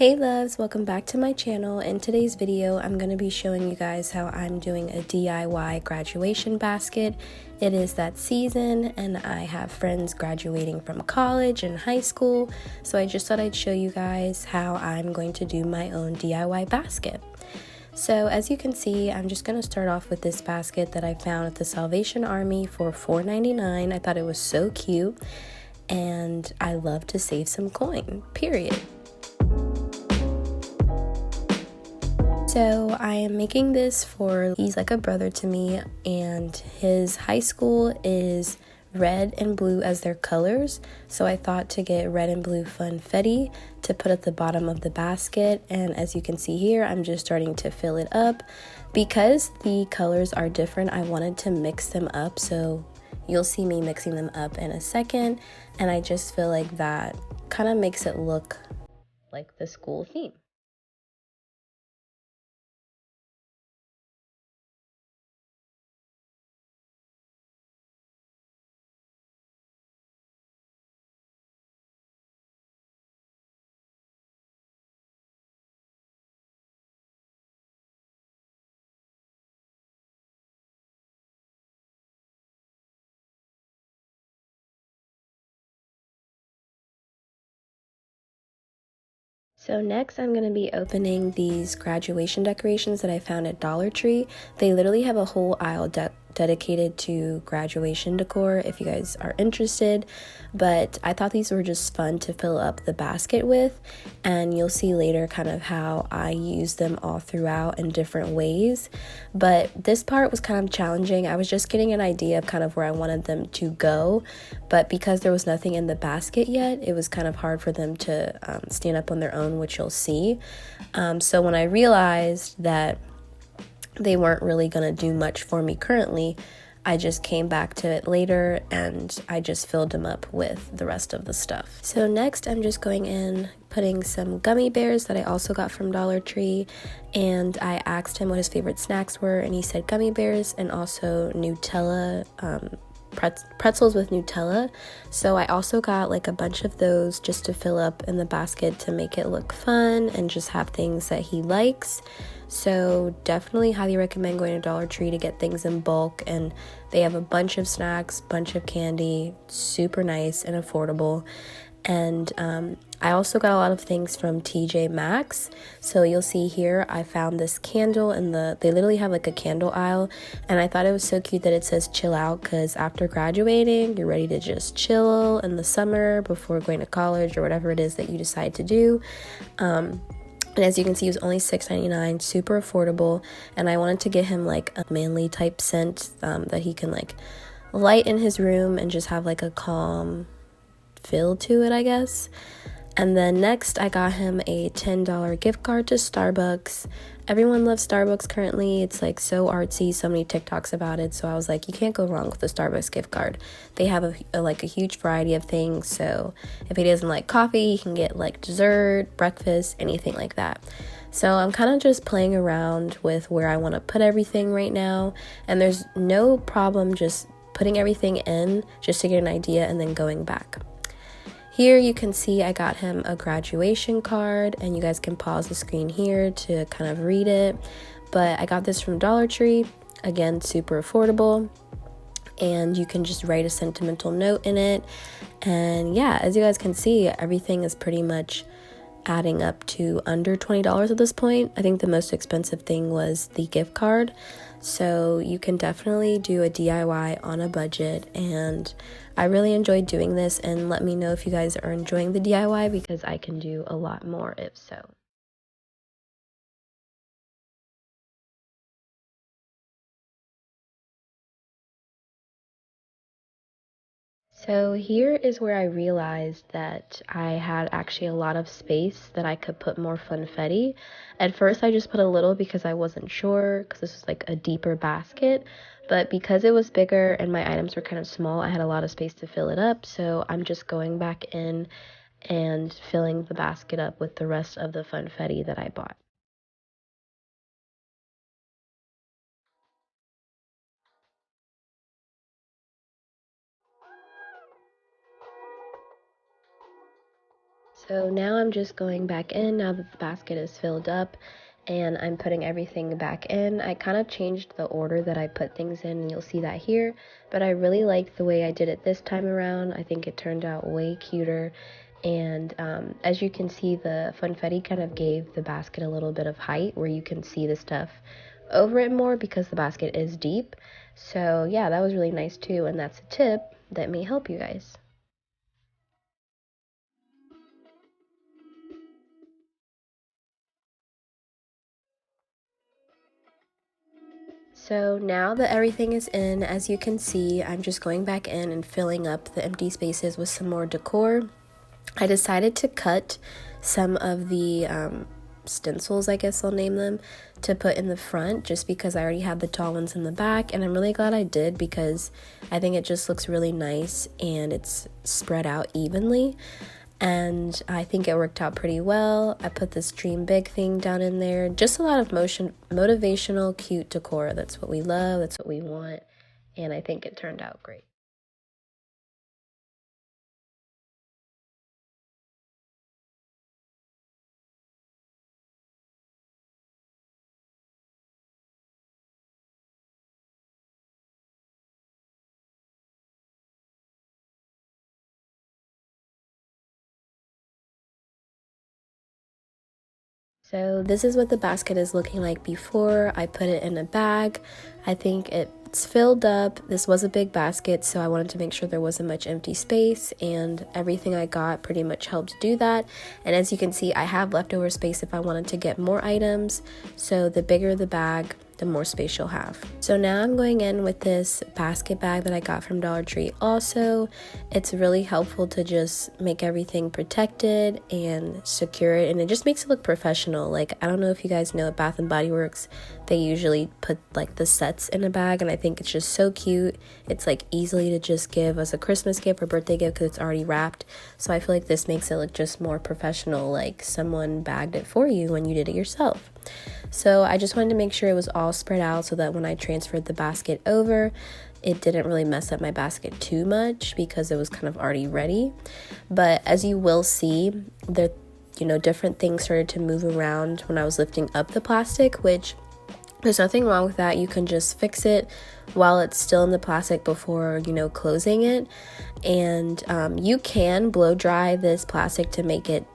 Hey loves, welcome back to my channel. In today's video, I'm going to be showing you guys how I'm doing a DIY graduation basket. It is that season and I have friends graduating from college and high school, so I just thought I'd show you guys how I'm going to do my own DIY basket. So as you can see, I'm just going to start off with this basket that I found at the Salvation Army for $4.99. I thought it was so cute and I love to save some coin, period. So I am making this for, he's like a brother to me, and his high school is red and blue as their colors. So I thought to get red and blue funfetti to put at the bottom of the basket. And as you can see here, I'm just starting to fill it up. Because the colors are different, I wanted to mix them up. So you'll see me mixing them up in a second. And I just feel like that kind of makes it look like the school theme. So next I'm going to be opening these graduation decorations that I found at Dollar Tree. They literally have a whole aisle dedicated to graduation decor if you guys are interested, but I thought these were just fun to fill up the basket with, and you'll see later kind of how I use them all throughout in different ways. But this part was kind of challenging. I was just getting an idea of kind of where I wanted them to go, but because there was nothing in the basket yet, it was kind of hard for them to stand up on their own, which you'll see. So when I realized that they weren't really gonna do much for me currently, I just came back to it later and I just filled them up with the rest of the stuff. So next I'm just going in, putting some gummy bears that I also got from Dollar Tree, and I asked him what his favorite snacks were and he said gummy bears and also Nutella, pretzels with Nutella. So I also got like a bunch of those just to fill up in the basket to make it look fun and just have things that he likes. So definitely highly recommend going to Dollar Tree to get things in bulk, and they have a bunch of snacks, bunch of candy, super nice and affordable. And I also got a lot of things from TJ Maxx. So you'll see here I found this candle in they literally have like a candle aisle, and I thought it was so cute that it says chill out, because after graduating you're ready to just chill in the summer before going to college or whatever it is that you decide to do. And as you can see, it was only $6.99, super affordable, and I wanted to get him like a manly type scent that he can like light in his room and just have like a calm feel to it, I guess. And then next I got him a $10 gift card to Starbucks. Everyone loves Starbucks currently. It's like so artsy, so many TikToks about it. So I was like, you can't go wrong with a Starbucks gift card. They have a huge variety of things. So if he doesn't like coffee, he can get like dessert, breakfast, anything like that. So I'm kind of just playing around with where I want to put everything right now. And there's no problem just putting everything in just to get an idea and then going back. Here you can see I got him a graduation card, and you guys can pause the screen here to kind of read it. But I got this from Dollar Tree, again, super affordable, and you can just write a sentimental note in it. And yeah, as you guys can see, everything is pretty much adding up to under $20 at this point. I think the most expensive thing was the gift card. So you can definitely do a DIY on a budget, and I really enjoyed doing this, and let me know if you guys are enjoying the DIY, because I can do a lot more if so. So here is where I realized that I had actually a lot of space that I could put more funfetti. At first I just put a little because I wasn't sure, because this was like a deeper basket, but because it was bigger and my items were kind of small, I had a lot of space to fill it up. So I'm just going back in and filling the basket up with the rest of the funfetti that I bought. So now I'm just going back in now that the basket is filled up, and I'm putting everything back in. I kind of changed the order that I put things in, and you'll see that here, but I really liked the way I did it this time around. I think it turned out way cuter, and as you can see, the funfetti kind of gave the basket a little bit of height where you can see the stuff over it more because the basket is deep. So yeah, that was really nice too, and that's a tip that may help you guys. So now that everything is in, as you can see, I'm just going back in and filling up the empty spaces with some more decor. I decided to cut some of the stencils, I guess I'll name them, to put in the front just because I already had the tall ones in the back, and I'm really glad I did because I think it just looks really nice and it's spread out evenly. And I think it worked out pretty well. I put this dream big thing down in there. Just a lot of motivational, cute decor. That's what we love. That's what we want. And I think it turned out great. So this is what the basket is looking like before. I put it in a bag. I think it's filled up. This was a big basket, so I wanted to make sure there wasn't much empty space, and everything I got pretty much helped do that. And as you can see, I have leftover space if I wanted to get more items. So the bigger the bag, the more space you'll have. So now I'm going in with this basket bag that I got from Dollar Tree also. It's really helpful to just make everything protected and secure it, and it just makes it look professional. Like, I don't know if you guys know at Bath and Body Works, they usually put like the sets in a bag, and I think it's just so cute. It's like easily to just give as a Christmas gift or birthday gift because it's already wrapped. So I feel like this makes it look just more professional, like someone bagged it for you when you did it yourself. So I just wanted to make sure it was all spread out so that when I transferred the basket over, it didn't really mess up my basket too much because it was kind of already ready. But as you will see, different things started to move around when I was lifting up the plastic, which there's nothing wrong with that. You can just fix it while it's still in the plastic before, closing it. And you can blow dry this plastic to make it,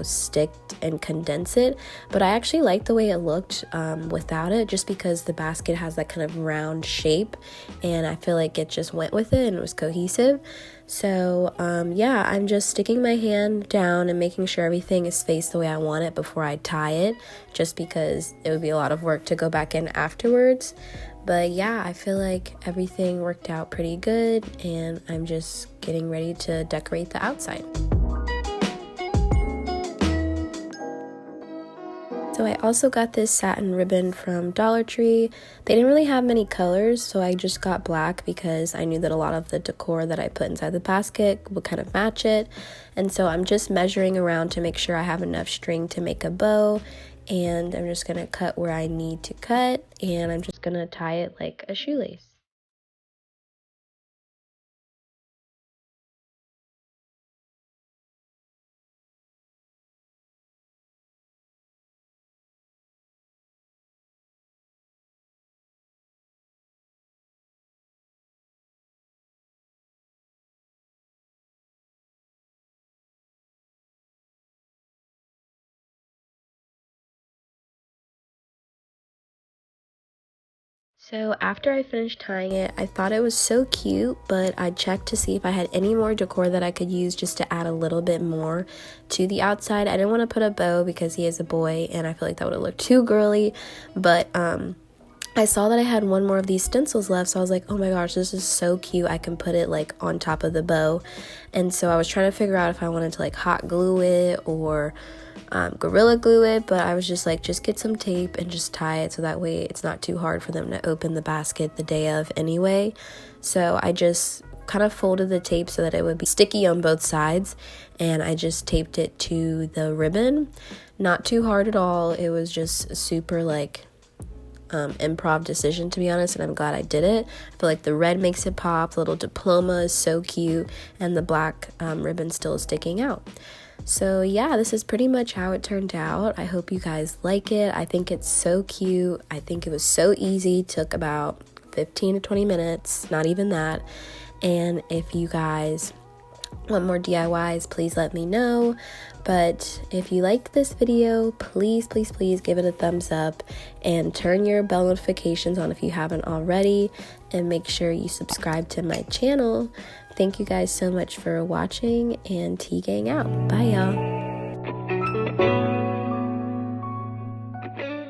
stick and condense it. But I actually like the way it looked without it, just because the basket has that kind of round shape. And I feel like it just went with it and it was cohesive. So yeah, I'm just sticking my hand down and making sure everything is faced the way I want it before I tie it, just because it would be a lot of work to go back in afterwards. But yeah, I feel like everything worked out pretty good, and I'm just getting ready to decorate the outside. So I also got this satin ribbon from Dollar Tree. They didn't really have many colors, so I just got black because I knew that a lot of the decor that I put inside the basket would kind of match it. And so I'm just measuring around to make sure I have enough string to make a bow. And I'm just going to cut where I need to cut, and I'm just going to tie it like a shoelace. So after I finished tying it, I thought it was so cute, but I checked to see if I had any more decor that I could use just to add a little bit more to the outside. I didn't want to put a bow because he is a boy and I feel like that would have looked too girly, but I saw that I had one more of these stencils left, so I was like, oh my gosh, this is so cute. I can put it like on top of the bow. And so I was trying to figure out if I wanted to like hot glue it or Gorilla Glue it, but I was just like, just get some tape and just tie it so that way it's not too hard for them to open the basket the day of anyway. So I just kind of folded the tape so that it would be sticky on both sides, and I just taped it to the ribbon. Not too hard at all. It was just super like improv decision, to be honest, and I'm glad I did it. I feel like the red makes it pop. The little diploma is so cute, and the black ribbon still is sticking out. So yeah, this is pretty much how it turned out. I hope you guys like it. I think it's so cute. I think it was so easy. Took about 15 to 20 minutes, not even that. And if you guys want more DIYs, please let me know. But if you like this video, please give it a thumbs up and turn your bell notifications on if you haven't already, and make sure you subscribe to my channel. Thank you guys so much for watching, and T-Gang out. Bye y'all.